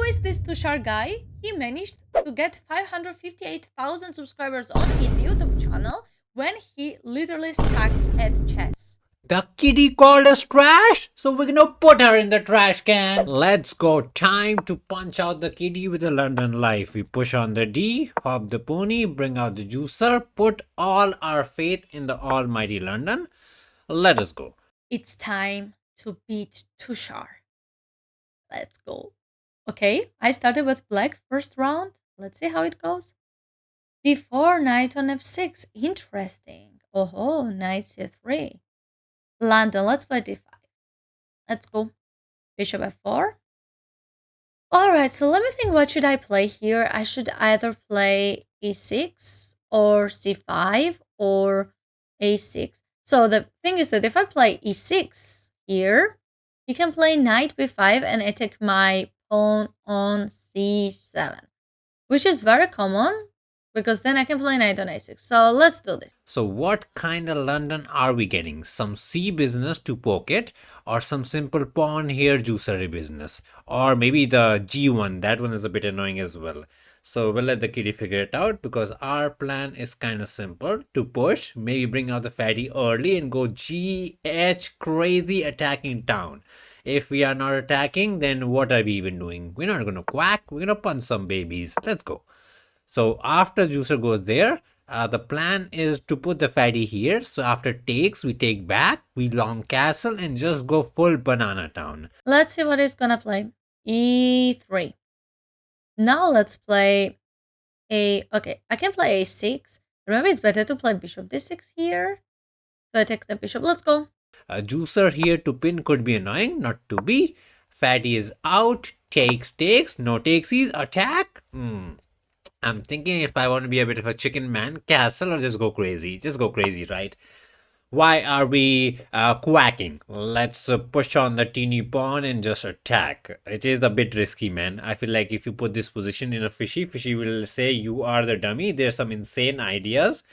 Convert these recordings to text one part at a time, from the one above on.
is this Tushar guy? He managed to get 558,000 subscribers on his YouTube channel when he literally sucks at chess. The kitty called us trash, so we're gonna put her in the trash can. Let's go. Time to punch out the kitty with the London life. We push on the D, hop the pony, bring out the juicer, put all our faith in the almighty London. Let us go. It's time to beat Tushar. Let's go. Okay, I started with black first round. Let's see how it goes. D4, knight on f6. Interesting. Oh, knight c3. London, let's play d5. Let's go. Bishop f4. Alright, so let me think, what should I play here? I should either play e6 or c5 or a6. So the thing is that if I play e6 here, he can play knight b5 and attack my pawn on c7, which is very common because then I can play knight on a6. So let's do this. So what kind of London are we getting? Some C business to poke it, or some simple pawn here juicery business, or maybe the G1, that one is a bit annoying as well. So we'll let the kitty figure it out, because our plan is kind of simple: to push, maybe bring out the fatty early and go GH crazy attacking town. If we are not attacking, then what are we even doing? We're not gonna quack, we're gonna punch some babies. Let's go. So after juicer goes there, the plan is to put the fatty here. So after takes, we take back, we long castle and just go full banana town. Let's see what he's gonna play. E3. Now let's play okay, I can play a6. Remember, it's better to play bishop d6 here. So I take the bishop. Let's go. A juicer here to pin could be annoying, not to be. Fatty is out, takes, no takesies, attack. I'm thinking if I want to be a bit of a chicken man, castle or just go crazy. Just go crazy, right? Why are we quacking? Let's push on the teeny pawn and just attack. It is a bit risky, man. I feel like if you put this position in a fishy will say you are the dummy. There's some insane ideas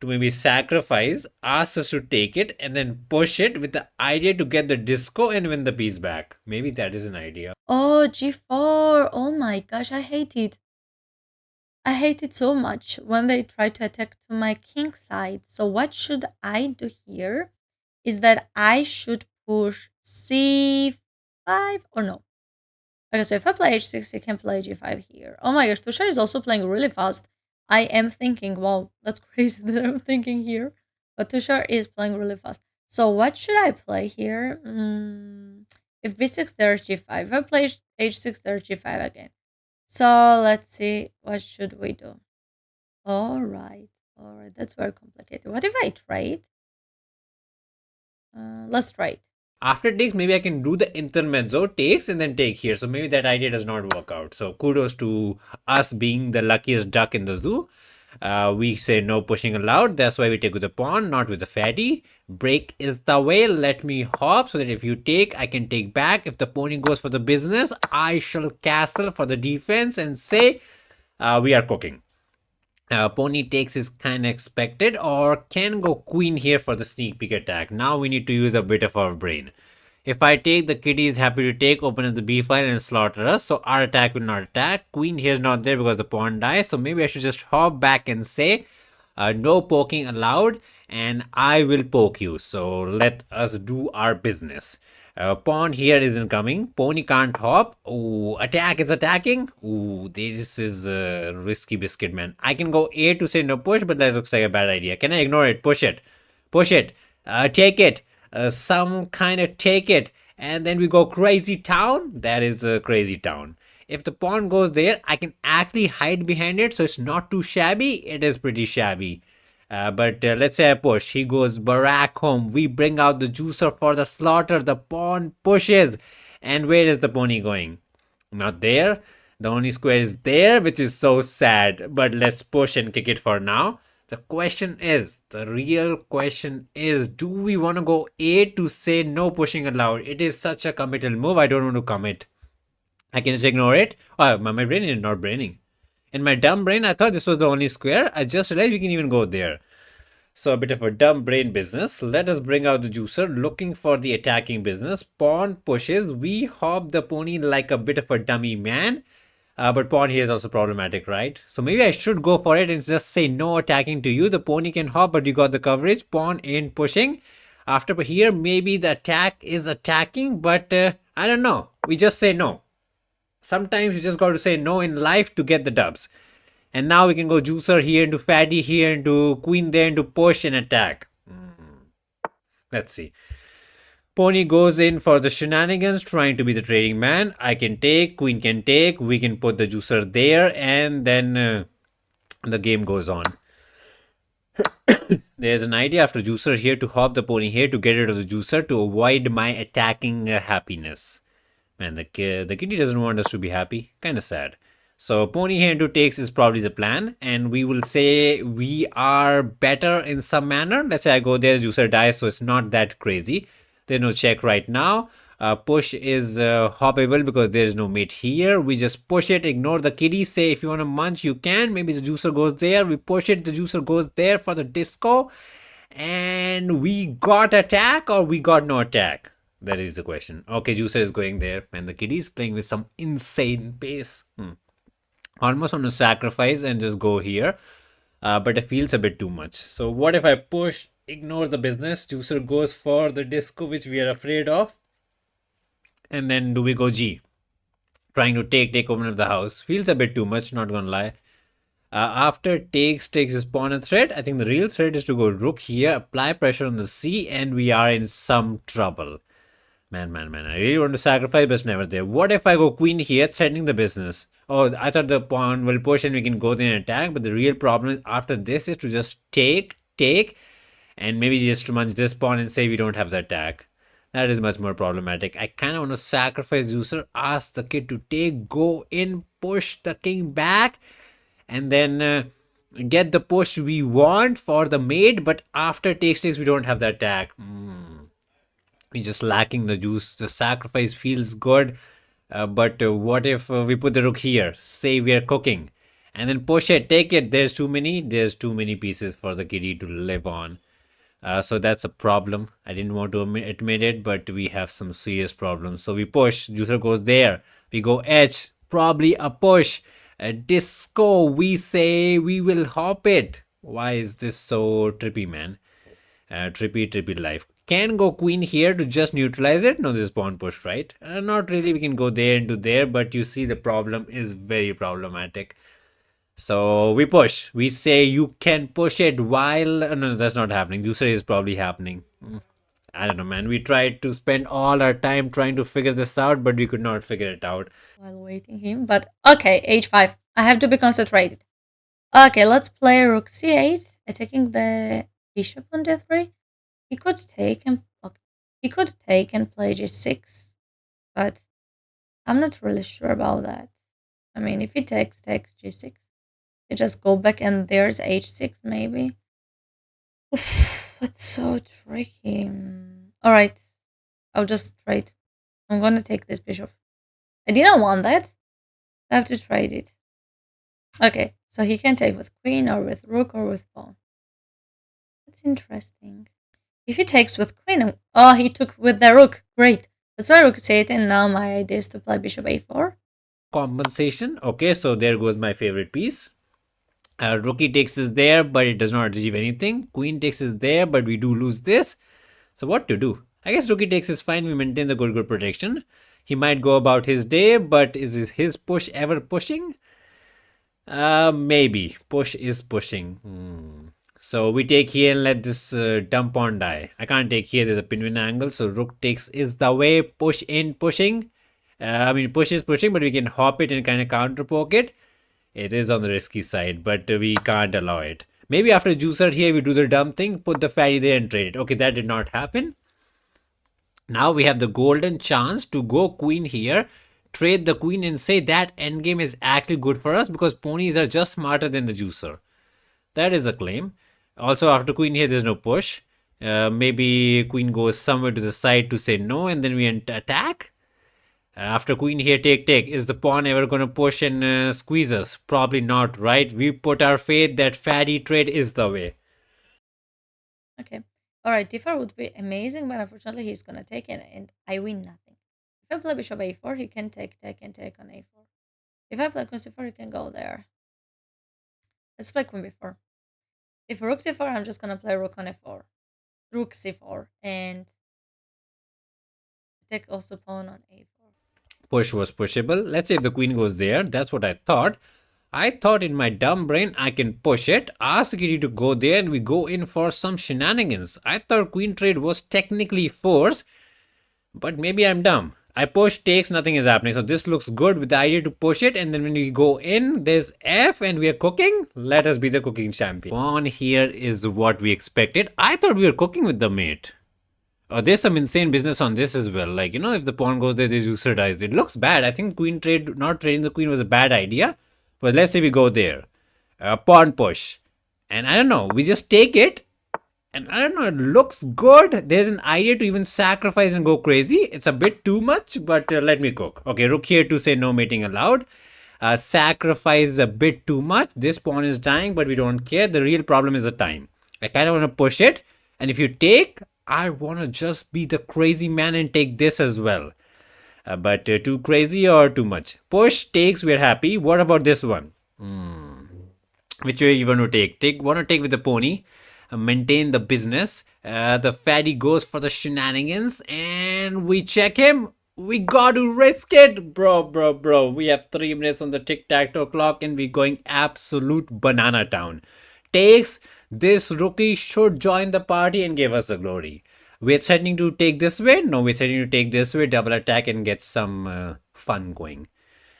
to maybe sacrifice, ask us to take it, and then push it with the idea to get the disco and win the piece back. Maybe that is an idea. Oh, g4. Oh my gosh, I hate it. I hate it so much when they try to attack to my king side. So what should I do here is that I should push c5 or no. Okay, so if I play h6, I can play g5 here. Oh my gosh, Tushar is also playing really fast. I am thinking, wow, that's crazy that I'm thinking here. But Tushar is playing really fast. So what should I play here? If b6, there's g5. If I play h6, there's g5 again. So let's see, what should we do? All right, that's very complicated. What if I trade? Let's trade. After takes, maybe I can do the intermezzo, takes and then take here. So maybe that idea does not work out. So kudos to us being the luckiest duck in the zoo. We say no pushing allowed. That's why we take with the pawn, not with the fatty. Break is the way. Let me hop so that if you take, I can take back. If the pony goes for the business, I shall castle for the defense and say we are cooking. Pony takes is kind of expected, or can go queen here for the sneak peek attack. Now we need to use a bit of our brain. If I take, the kitty is happy to take, open up the b file and slaughter us. So our attack will not attack. Queen here is not there because the pawn dies. So maybe I should just hop back and say no poking allowed, and I will poke you. So let us do our business. Pawn here isn't coming. Pony can't hop. Ooh, attack is attacking. Ooh, this is a risky biscuit, man. I can go A to say no push, but that looks like a bad idea. Can I ignore it? Push it. Push it. Take it. Some kind of take it. And then we go crazy town. That is a crazy town. If the pawn goes there, I can actually hide behind it. So it's not too shabby. It is pretty shabby. But let's say I push. He goes Barack home. We bring out the juicer for the slaughter. The pawn pushes. And where is the pony going? Not there. The only square is there, which is so sad. But let's push and kick it for now. The question is, the real question is, do we want to go A to say no pushing allowed? It is such a committal move. I don't want to commit. I can just ignore it. Oh, my brain is not braining. In my dumb brain, I thought this was the only square. I just realized we can even go there. So a bit of a dumb brain business. Let us bring out the juicer, looking for the attacking business. Pawn pushes. We hop the pony like a bit of a dummy man. But pawn here is also problematic, right? So maybe I should go for it and just say no attacking to you. The pony can hop, but you got the coverage. Pawn in pushing. After here, maybe the attack is attacking, but I don't know. We just say no. Sometimes you just got to say no in life to get the dubs. And now we can go juicer here into fatty here into queen there into push and attack. Let's see. Pony goes in for the shenanigans, trying to be the trading man. I can take, queen can take, we can put the juicer there, and then the game goes on. There's an idea after juicer here to hop the pony here to get rid of the juicer to avoid my attacking happiness. Man, the kitty doesn't want us to be happy. Kind of sad. So pony here into takes is probably the plan, and we will say we are better in some manner. Let's say I go there, juicer dies, so it's not that crazy. There's no check right now. Push is hoppable because there is no mate here. We just push it, ignore the kitty. Say if you want to munch, you can. Maybe the juicer goes there. We push it. The juicer goes there for the disco. And we got attack or we got no attack? That is the question. Okay, juicer is going there. And the kitty is playing with some insane pace. Almost want to sacrifice and just go here. But it feels a bit too much. So what if I push, ignore the business? Juicer goes for the disco, which we are afraid of. And then do we go G? Trying to take open up the house. Feels a bit too much, not gonna lie. After takes his pawn and threat. I think the real threat is to go rook here, apply pressure on the C, and we are in some trouble. Man. I really want to sacrifice, but it's never there. What if I go queen here, threatening the business? Oh, I thought the pawn will push and we can go there and attack, but the real problem after this is to just take, and maybe just to munch this pawn and say we don't have the attack. That is much more problematic. I kind of want to sacrifice juicer, ask the kid to take, go in, push the king back, and then get the push we want for the mate, but after takes we don't have the attack. We're just lacking the juice. The sacrifice feels good. But what if we put the rook here? Say we are cooking. And then push it, take it. There's too many pieces for the kitty to live on. So that's a problem. I didn't want to admit it, but we have some serious problems. So we push. Juicer goes there. We go H. Probably a push. A disco. We say we will hop it. Why is this so trippy, man? Trippy life. Can go queen here to just neutralize it. No, this is pawn push, right? Not really. We can go there into there, but you see the problem is very problematic. So we push. We say you can push it while... No, that's not happening. Juicer is probably happening. I don't know, man. We tried to spend all our time trying to figure this out, but we could not figure it out. While waiting him, but okay, h5. I have to be concentrated. Okay, let's play rook c8, attacking the bishop on d3. He could take and play g6, but I'm not really sure about that. I mean, if he takes g6, you just go back and there's h6 maybe. It's so tricky. All right, I'll just trade. I'm gonna take this bishop. I didn't want that. I have to trade it. Okay, so he can take with queen or with rook or with pawn. That's interesting. If he takes with queen, oh, he took with the rook. Great. That's why rook c8, and now my idea is to play bishop a4. Compensation. Okay, so there goes my favorite piece. Rookie takes is there, but it does not achieve anything. Queen takes is there, but we do lose this. So what to do? I guess rookie takes is fine. We maintain the good protection. He might go about his day, but is his push ever pushing? Maybe. Push is pushing. So we take here and let this dumb pawn die. I can't take here. There's a pinwin angle. So rook takes is the way. Push in, pushing. Push is pushing, but we can hop it and kind of counter poke it. It is on the risky side, but we can't allow it. Maybe after juicer here, we do the dumb thing. Put the fatty there and trade it. Okay, that did not happen. Now we have the golden chance to go queen here. Trade the queen and say that endgame is actually good for us because ponies are just smarter than the juicer. That is a claim. Also, after queen here, there's no push. Maybe queen goes somewhere to the side to say no, and then we attack. After queen here, take. Is the pawn ever going to push and squeeze us? Probably not, right? We put our faith that fatty trade is the way. Okay. Alright, d4 would be amazing, but unfortunately he's gonna take it and I win nothing. If I play bishop a4, he can take on a4. If I play queen c4, he can go there. Let's play queen b4. If rook d4, I'm just gonna play rook on f4. Rook c4 and take also pawn on a4. Push was pushable. Let's say if the queen goes there, that's what I thought. I thought in my dumb brain I can push it, ask the kitty to go there, and we go in for some shenanigans. I thought queen trade was technically force, but maybe I'm dumb. I push, takes, nothing is happening. So this looks good with the idea to push it, and then when we go in, there's F and we are cooking. Let us be the cooking champion. Pawn here is what we expected. I thought we were cooking with the mate. There's some insane business on this as well. Like, if the pawn goes there, this user dies. It looks bad. I think queen trade, not trading the queen was a bad idea. But let's say we go there. Pawn push. And I don't know, we just take it. And I don't know, it looks good. There's an idea to even sacrifice and go crazy. It's a bit too much, but let me cook. Okay, rook here to say no mating allowed. Sacrifice is a bit too much. This pawn is dying, but we don't care. The real problem is the time. I kind of want to push it. And if you take, I want to just be the crazy man and take this as well. But too crazy or too much? Push, takes, we're happy. What about this one? Which way you want to take? Want to take with the pony. Maintain the business. The fatty goes for the shenanigans. And we check him. We got to risk it. Bro. We have 3 minutes on the tic-tac-toe clock and we're going absolute banana town. Takes. This rookie should join the party and give us the glory. We're threatening to take this way. No, we're threatening to take this way. Double attack and get some fun going.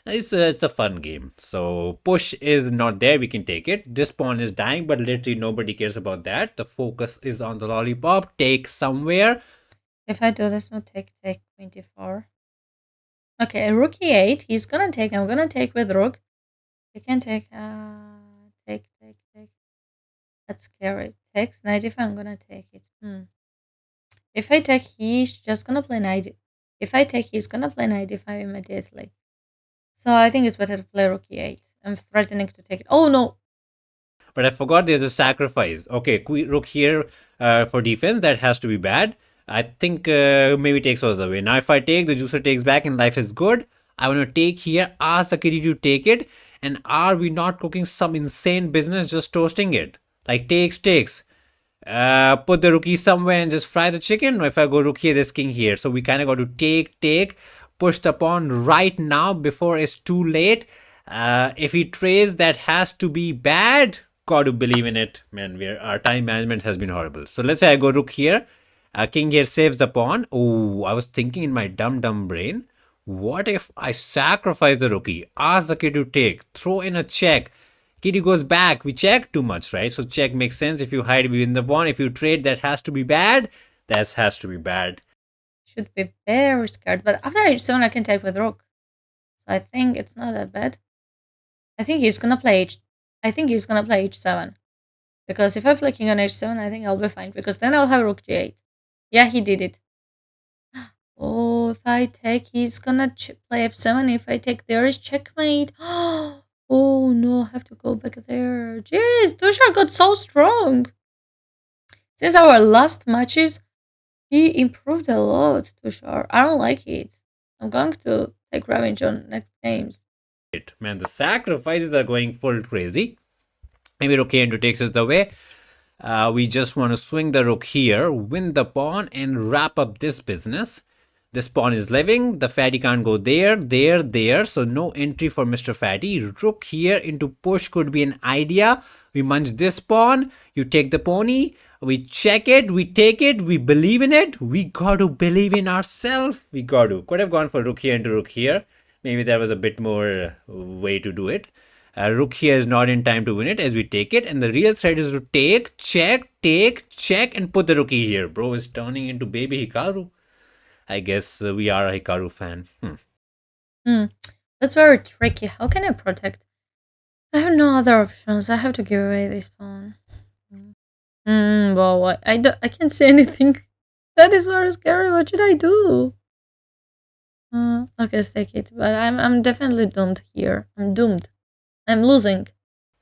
It's a fun game. So push is not there. We can take it. This pawn is dying, but literally nobody cares about that. The focus is on the lollipop. Take somewhere. If I do this, no take queen d4. Okay, rook e8. He's gonna take. I'm gonna take with rook. He can take. Take. That's scary. Takes knight if I'm gonna take it. If I take, he's just gonna play knight. If I take, he's gonna play knight if I immediately. So I think it's better to play rook e8. I'm threatening to take it. Oh no! But I forgot there's a sacrifice. Okay, rook here for defense. That has to be bad. I think maybe takes was the way. Now if I take, the juicer takes back and life is good. I want to take here, ask the kitty to take it. And are we not cooking some insane business just toasting it? Like takes. Put the rookie somewhere and just fry the chicken. Or if I go rook here, there's king here. So we kind of got to take, push the pawn right now before it's too late. If he trades, that has to be bad. Got to believe in it, man. Our time management has been horrible. So let's say I go rook here. King here saves the pawn. Oh, I was thinking in my dumb brain. What if I sacrifice the rookie? Ask the kid to take. Throw in a check. Kitty goes back. We check too much, right? So check makes sense. If you hide, we win the pawn. If you trade, that has to be bad. That has to be bad. Should be very scared. But after h7, I can take with rook. So I think it's not that bad. I think he's gonna play h7. Because if I play king on h7, I think I'll be fine. Because then I'll have rook g8. Yeah, he did it. Oh, if I take, he's gonna play f7. If I take, there is checkmate. Oh no, I have to go back there. Jeez, Tushar got so strong. Since our last matches, he improved a lot, Tushar. I don't like it. I'm going to take revenge on next games. Man, the sacrifices are going full crazy. Maybe rook into takes is the way. We just want to swing the rook here, win the pawn, and wrap up this business. This pawn is living. The fatty can't go there. So no entry for Mr. Fatty. Rook here into push could be an idea. We munch this pawn. You take the pony. We check it. We take it. We believe in it. We got to believe in ourselves. We got to. Could have gone for rook here into rook here. Maybe there was a bit more way to do it. Rook here is not in time to win it as we take it. And the real threat is to take, check, and put the rookie here. Bro is turning into baby Hikaru. I guess we are a Hikaru fan. That's very tricky. How can I protect? I have no other options. I have to give away this pawn. Well, I can't say anything. That is very scary. What should I do? Okay, let's take it. But I'm definitely doomed here. I'm doomed. I'm losing.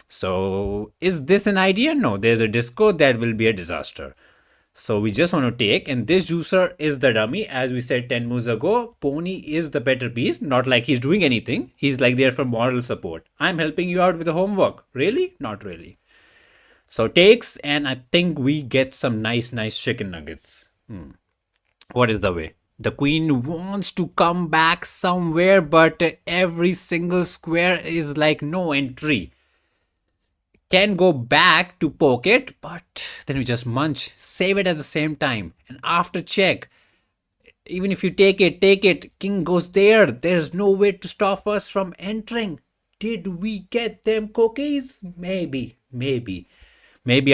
So, is this an idea? No, there's a disco that will be a disaster. So we just want to take, and this juicer is the dummy. As we said 10 moves ago, Pony is the better piece. Not like he's doing anything. He's like there for moral support. I'm helping you out with the homework. Really? Not really. So takes, and I think we get some nice chicken nuggets. What is the way? The queen wants to come back somewhere, but every single square is like no entry. Can go back to pocket, but then we just munch, save it at the same time, and after check, even if you take it, king goes there. There's no way to stop us from entering. Did we get them cookies? Maybe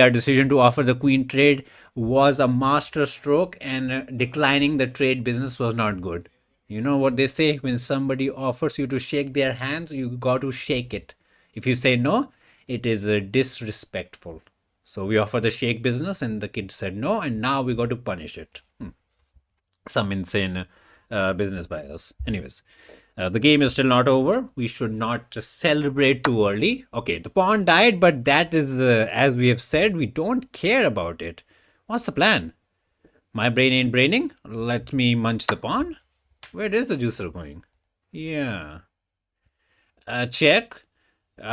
our decision to offer the queen trade was a master stroke, and declining the trade business was not good. You know what they say, when somebody offers you to shake their hands, you got to shake it. If you say no, it is disrespectful. So we offer the shake business, and the kid said no, and now we got to punish it. Some insane business by us. Anyways, the game is still not over. We should not celebrate too early. Okay, the pawn died, but that is, as we have said, we don't care about it. What's the plan? My brain ain't braining. Let me munch the pawn. Where is the juicer going? Yeah. Check.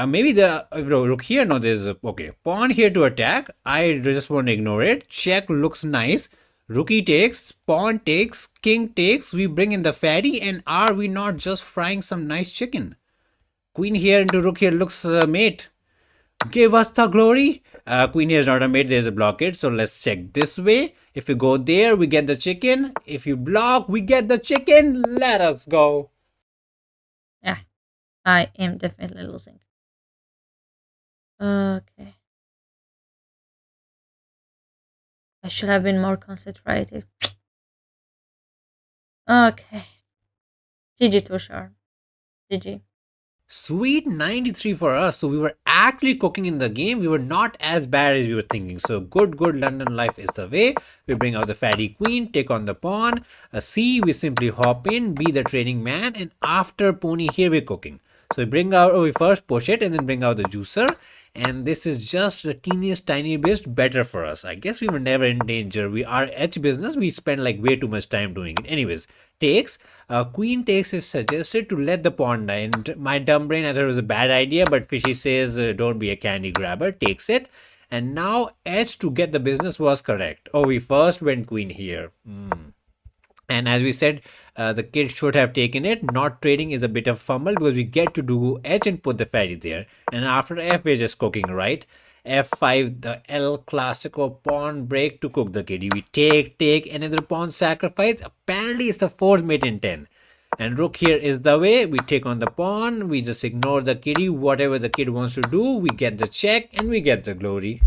Maybe the rook here. No, there's okay. Pawn here to attack. I just want to ignore it. Check looks nice. Rookie takes, pawn takes, king takes. We bring in the fatty, and are we not just frying some nice chicken? Queen here into rook here looks mate. Give us the glory. Queen here is not a mate. There's a blockade. So let's check this way. If you go there, we get the chicken. If you block, we get the chicken. Let us go. Yeah, I am definitely losing. Okay. I should have been more concentrated. Okay. GG Tushar. GG. Sweet 93 for us. So we were actually cooking in the game. We were not as bad as we were thinking. So good London life is the way. We bring out the fatty queen, take on the pawn. A C, we simply hop in, be the training man, and after pony here we're cooking. So we bring out, we first push it and then bring out the juicer. And this is just the teeniest tiny bit better for us. I guess we were never in danger. We are H business. We spend like way too much time doing it. Anyways, takes. Queen takes is suggested to let the pawn die. And my dumb brain, I thought it was a bad idea. But Fishy says, don't be a candy grabber. Takes it. And now H to get the business was correct. Oh, we first went queen here. And as we said, the kid should have taken it. Not trading is a bit of fumble because we get to do H and put the fatty there. And after F, we're just cooking, right? F5, the El Clasico pawn break to cook the kitty. We take, another pawn sacrifice. Apparently, it's the fourth mate in 10. And rook here is the way. We take on the pawn. We just ignore the kitty. Whatever the kid wants to do, we get the check and we get the glory.